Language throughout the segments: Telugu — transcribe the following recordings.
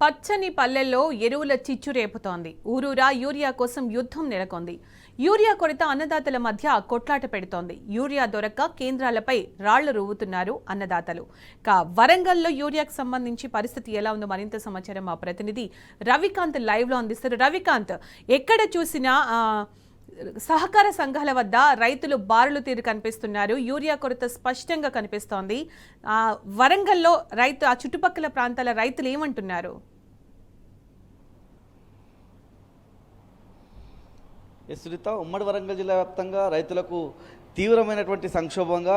పచ్చని పల్లెల్లో ఎరువుల చిచ్చు రేపుతోంది. ఊరూరా యూరియా కోసం యుద్ధం నెలకొంది. యూరియా కొరత అన్నదాతల మధ్య కొట్లాట పెడుతోంది. యూరియా దొరక్క కేంద్రాలపై రాళ్లు రువ్వుతున్నారు అన్నదాతలు. వరంగల్లో యూరియాకు సంబంధించి పరిస్థితి ఎలా ఉందో మరింత సమాచారం మా ప్రతినిధి రవికాంత్ లైవ్ లో అందిస్తారు. రవికాంత్, ఎక్కడ చూసినా సహకార సంఘాల వద్ద రైతులు బారులు తీరు కనిపిస్తున్నారు. యూరియా కొరత స్పష్టంగా కనిపిస్తోంది. వరంగల్లో ఆ చుట్టుపక్కల ప్రాంతాల రైతులు ఏమంటున్నారు? సునీత, ఉమ్మడి వరంగల్ జిల్లా వ్యాప్తంగా రైతులకు తీవ్రమైనటువంటి సంక్షోభంగా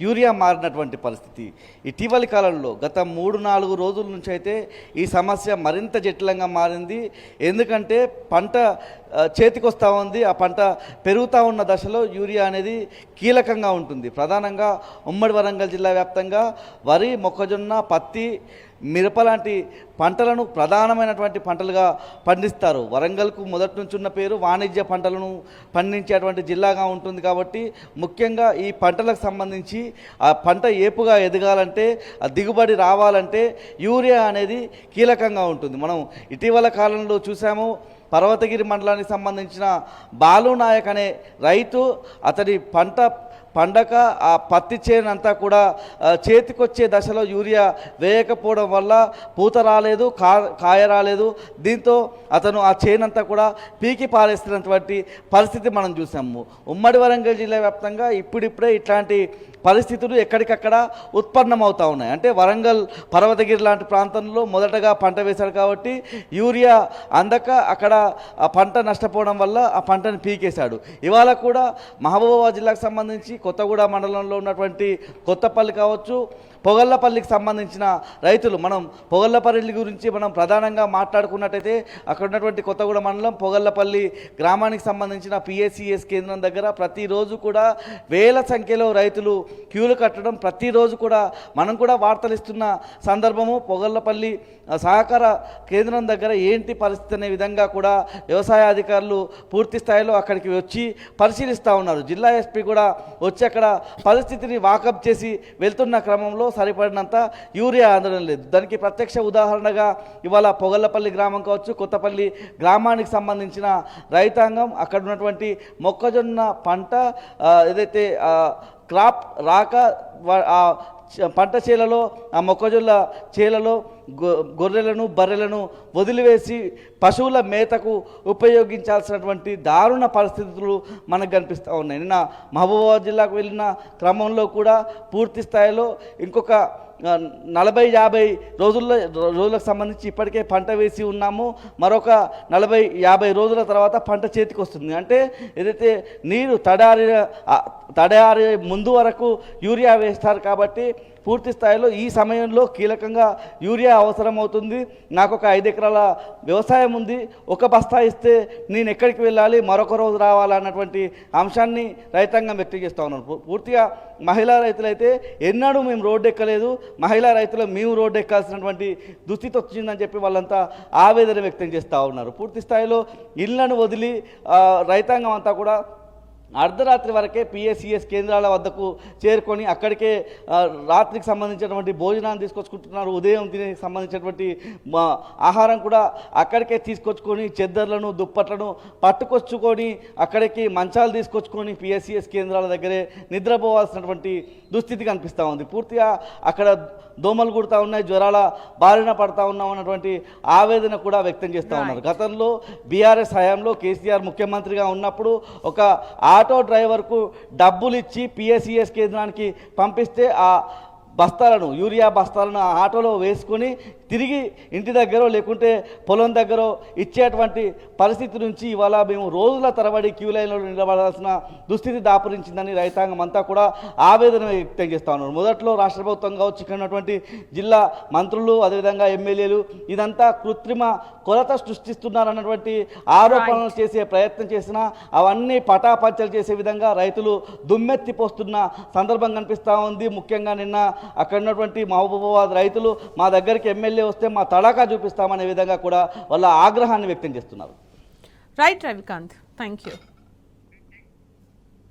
యూరియా మారినటువంటి పరిస్థితి. ఇటీవలి కాలంలో గత 3-4 రోజుల నుంచి అయితే ఈ సమస్య మరింత జటిలంగా మారింది. ఎందుకంటే పంట చేతికి వస్తూ ఉంది, ఆ పంట పెరుగుతూ ఉన్న దశలో యూరియా అనేది కీలకంగా ఉంటుంది. ప్రధానంగా ఉమ్మడి వరంగల్ జిల్లా వ్యాప్తంగా వరి, మొక్కజొన్న, పత్తి, మిరప లాంటి పంటలను ప్రధానమైనటువంటి పంటలుగా పండిస్తారు. వరంగల్కు మొదటి నుంచి ఉన్న పేరు వాణిజ్య పంటలను పండించేటువంటి జిల్లాగా ఉంటుంది. కాబట్టి ముఖ్యంగా ఈ పంటలకు సంబంధించి ఆ పంట ఏపుగా ఎదగాలంటే, ఆ దిగుబడి రావాలంటే యూరియా అనేది కీలకంగా ఉంటుంది. మనం ఇటీవల కాలంలో చూసాము, పర్వతగిరి మండలానికి సంబంధించిన బాలు నాయక్ అనే రైతు, అతడి పండక ఆ పత్తి చేను అంతా కూడా చేతికొచ్చే దశలో యూరియా వేయకపోవడం వల్ల పూత రాలేదు, కాయ రాలేదు. దీంతో అతను ఆ చేనంతా కూడా పీకి పారేస్తున్నటువంటి పరిస్థితి మనం చూసాము. ఉమ్మడి వరంగల్ జిల్లా వ్యాప్తంగా ఇప్పుడిప్పుడే ఇట్లాంటి పరిస్థితులు ఎక్కడికక్కడ ఉత్పన్నమవుతూ ఉన్నాయి. అంటే వరంగల్, పర్వతగిరి లాంటి ప్రాంతంలో మొదటగా పంట వేశాడు కాబట్టి యూరియా అందక అక్కడ ఆ పంట నష్టపోవడం వల్ల ఆ పంటను పీకేశాడు. ఇవాళ కూడా మహబూబాబాద్ జిల్లాకు సంబంధించి కొత్తగూడ మండలంలో ఉన్నటువంటి కొత్తపల్లి కావచ్చు, పొగళ్లపల్లికి సంబంధించిన రైతులు, మనం పొగళ్లపల్లి గురించి మనం ప్రధానంగా మాట్లాడుకున్నట్టయితే అక్కడ ఉన్నటువంటి కొత్తగూడ మండలం పొగళ్లపల్లి గ్రామానికి సంబంధించిన పిఎస్సిఎస్ కేంద్రం దగ్గర ప్రతిరోజు కూడా వేల సంఖ్యలో రైతులు క్యూలు కట్టడం, ప్రతిరోజు కూడా మనం కూడా వార్తలు ఇస్తున్న సందర్భము. పొగళ్లపల్లి సహకార కేంద్రం దగ్గర ఏంటి పరిస్థితి అనే విధంగా కూడా వ్యవసాయ అధికారులు పూర్తి స్థాయిలో అక్కడికి వచ్చి పరిశీలిస్తూ ఉన్నారు. జిల్లా ఎస్పీ కూడా వచ్చి అక్కడ పరిస్థితిని వాకప్ చేసి వెళ్తున్న క్రమంలో సరిపడినంత యూరియా అందడం లేదు. దానికి ప్రత్యక్ష ఉదాహరణగా ఇవాళ పొగళ్లపల్లి గ్రామం కావచ్చు, కొత్తపల్లి గ్రామానికి సంబంధించిన రైతాంగం అక్కడ ఉన్నటువంటి మొక్కజొన్న పంట ఏదైతే క్రాప్ రాక పంట చేలలో, ఆ మొక్కజొన్న చేలలో గొర్రెలను, బర్రెలను వదిలివేసి పశువుల మేతకు ఉపయోగించాల్సినటువంటి దారుణ పరిస్థితులు మనకు కనిపిస్తూ ఉన్నాయి. నిన్న మహబూబాబాద్ జిల్లాకు వెళ్ళిన క్రమంలో కూడా పూర్తి స్థాయిలో ఇంకొక 40-50 రోజులకు సంబంధించి ఇప్పటికే పంట వేసి ఉన్నాము. మరొక 40-50 రోజుల తర్వాత పంట చేతికి వస్తుంది. అంటే ఏదైతే నీరు తడారి ముందు వరకు యూరియా వేస్తారు. కాబట్టి పూర్తి స్థాయిలో ఈ సమయంలో కీలకంగా యూరియా అవసరం అవుతుంది. నాకు ఒక 5 ఎకరాల వ్యవసాయం ఉంది, ఒక బస్తా ఇస్తే నేను ఎక్కడికి వెళ్ళాలి, మరొక రోజు రావాలన్నటువంటి అంశాన్ని రైతాంగం వ్యక్తం చేస్తూ ఉన్నారు. పూర్తిగా మహిళా రైతులైతే ఎన్నడూ మేము రోడ్డు ఎక్కలేదు, మహిళా రైతులు మేము రోడ్డు ఎక్కాల్సినటువంటి దుస్థితి వచ్చిందని చెప్పి వాళ్ళంతా ఆవేదన వ్యక్తం చేస్తూ ఉన్నారు. పూర్తి స్థాయిలో ఇళ్లను వదిలి రైతాంగం అంతా కూడా అర్ధరాత్రి వరకే పిఎస్సిఎస్ కేంద్రాల వద్దకు చేరుకొని అక్కడికే రాత్రికి సంబంధించినటువంటి భోజనాన్ని తీసుకొచ్చుకుంటున్నారు. ఉదయం తినేకి సంబంధించినటువంటి ఆహారం కూడా అక్కడికే తీసుకొచ్చుకొని చెద్దర్లను, దుప్పట్లను పట్టుకొచ్చుకొని అక్కడికి మంచాలు తీసుకొచ్చుకొని పిఎస్సిఎస్ కేంద్రాల దగ్గరే నిద్రపోవాల్సినటువంటి దుస్థితి కనిపిస్తూ ఉంది. పూర్తిగా అక్కడ దోమలు కుడుతూ ఉన్నాయి, జ్వరాల బారిన పడతా ఉన్నాం అన్నటువంటి ఆవేదన కూడా వ్యక్తం చేస్తూ ఉన్నారు. గతంలో బీఆర్ఎస్ హయాంలో కేసీఆర్ ముఖ్యమంత్రిగా ఉన్నప్పుడు ఒక ఆటో డ్రైవర్కు డబ్బులు ఇచ్చి పిఎస్సిఎస్ కేంద్రానికి పంపిస్తే ఆ యూరియా బస్తాలను ఆటోలో వేసుకొని తిరిగి ఇంటి దగ్గర లేకుంటే పొలం దగ్గర ఇచ్చేటువంటి పరిస్థితి నుంచి ఇవాళ మేము రోజుల తరబడి క్యూ లైన్లో నిలబడాల్సిన దుస్థితి దాపురించిందని రైతాంగం అంతా కూడా ఆవేదన వ్యక్తం చేస్తూ ఉన్నారు. మొదట్లో రాష్ట్ర ప్రభుత్వం కావచ్చు, ఇక్కడ ఉన్నటువంటి జిల్లా మంత్రులు, అదేవిధంగా ఎమ్మెల్యేలు ఇదంతా కృత్రిమ కొరత సృష్టిస్తున్నారన్నటువంటి ఆరోపణలు చేసే ప్రయత్నం చేసినా అవన్నీ పటాపంచలు చేసే విధంగా రైతులు దుమ్మెత్తిపోస్తున్న సందర్భం కనిపిస్తూ ఉంది. ముఖ్యంగా నిన్న అక్కడ ఉన్నటువంటి మహబూబాబాద్ రైతులు మా దగ్గరికి ఎమ్మెల్యే వస్తే మా తడాకా చూపిస్తామనే విధంగా కూడా వాళ్ళ ఆగ్రహాన్ని వ్యక్తం చేస్తున్నారు. Right Ravikant, thank you.